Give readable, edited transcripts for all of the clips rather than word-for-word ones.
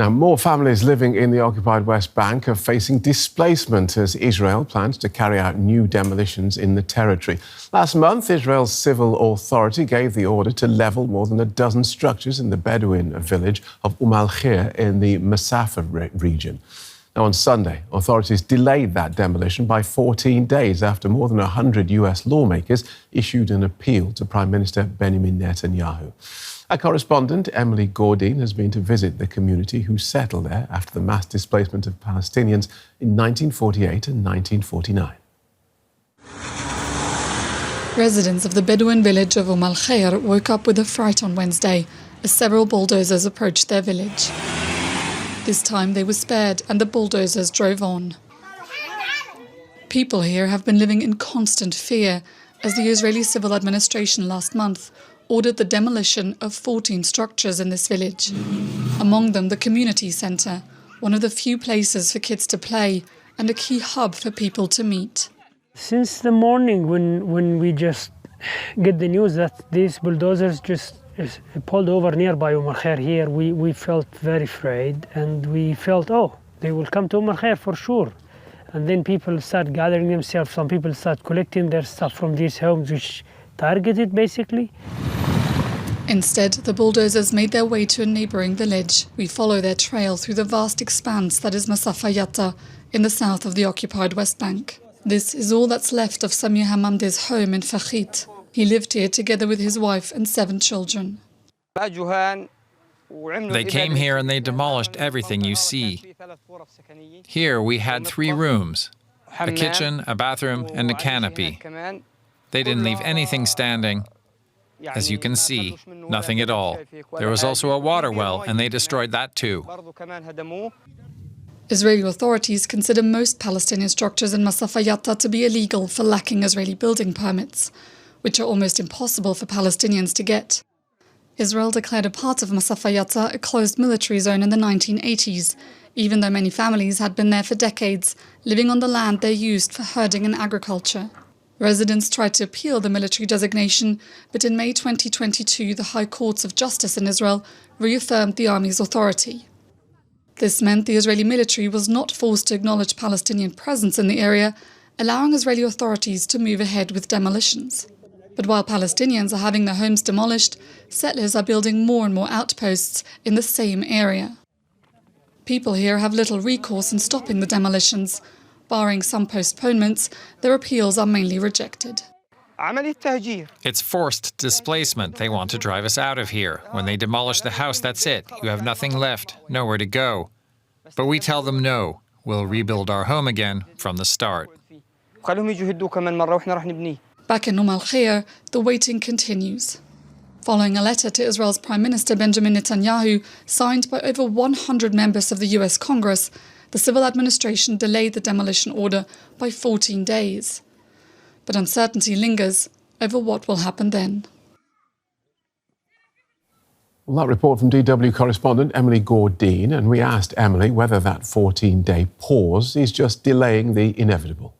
Now, more families living in the occupied West Bank are facing displacement as Israel plans to carry out new demolitions in the territory. Last month, Israel's civil authority gave the order to level more than a dozen structures in the Bedouin village of al-Kheir in the Masafer region. Now, on Sunday, authorities delayed that demolition by 14 days after more than 100 US lawmakers issued an appeal to Prime Minister Benjamin Netanyahu. Our correspondent, Gordine, has been to visit the community who settled there after the mass displacement of Palestinians in 1948 and 1949. Residents of the Bedouin village of al-Kheir woke up with a fright on Wednesday as several bulldozers approached their village. This time they were spared and the bulldozers drove on. People here have been living in constant fear as the Israeli civil administration last month ordered the demolition of 14 structures in this village. Among them the community centre, one of the few places for kids to play and a key hub for people to meet. Since the morning when we just get the news that these bulldozers just pulled over nearby al-Kheir here, we felt very afraid and we felt, oh, they will come to al-Kheir for sure. And then people start gathering themselves, some people start collecting their stuff from these homes which targeted basically. Instead, the bulldozers made their way to a neighbouring village. We follow their trail through the vast expanse that is Masafer Yatta in the south of the occupied West Bank. This is all that's left of Samir Hamamde's home in Fakhit. He lived here together with his wife and 7 children. They came here and they demolished everything you see. Here we had 3 rooms, a kitchen, a bathroom, and a canopy. They didn't leave anything standing. As you can see, nothing at all. There was also a water well, and they destroyed that too. Israeli authorities consider most Palestinian structures in Masafer Yatta to be illegal for lacking Israeli building permits, which are almost impossible for Palestinians to get. Israel declared a part of Masafer Yatta a closed military zone in the 1980s, even though many families had been there for decades, living on the land they used for herding and agriculture. Residents tried to appeal the military designation, but in May 2022, the High Courts of Justice in Israel reaffirmed the army's authority. This meant the Israeli military was not forced to acknowledge Palestinian presence in the area, allowing Israeli authorities to move ahead with demolitions. But while Palestinians are having their homes demolished, settlers are building more and more outposts in the same area. People here have little recourse in stopping the demolitions. Barring some postponements, their appeals are mainly rejected. It's forced displacement. They want to drive us out of here. When they demolish the house, that's it. You have nothing left, nowhere to go. But we tell them no. We'll rebuild our home again from the start. Back in al-Kheir, the waiting continues. Following a letter to Israel's Prime Minister Benjamin Netanyahu, signed by over 100 members of the US Congress, the civil administration delayed the demolition order by 14 days. But uncertainty lingers over what will happen then. Well, that report from DW correspondent Gordine, and we asked Emily whether that 14-day pause is just delaying the inevitable.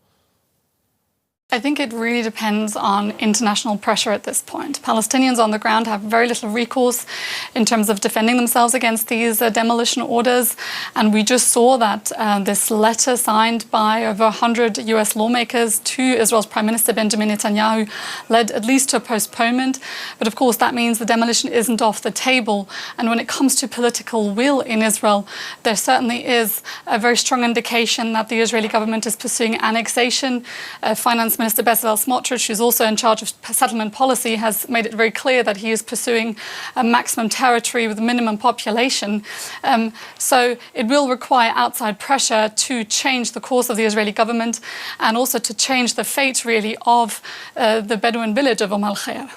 I think it really depends on international pressure at this point. Palestinians on the ground have very little recourse in terms of defending themselves against these demolition orders. And we just saw that this letter signed by over 100 US lawmakers to Israel's Prime Minister Benjamin Netanyahu led at least to a postponement. But of course, that means the demolition isn't off the table. And when it comes to political will in Israel, there certainly is a very strong indication that the Israeli government is pursuing annexation. Finance Minister Bezalel Smotrich, who's also in charge of settlement policy, has made it very clear that he is pursuing a maximum territory with a minimum population. So it will require outside pressure to change the course of the Israeli government and also to change the fate, really, of the Bedouin village of al-Kheir.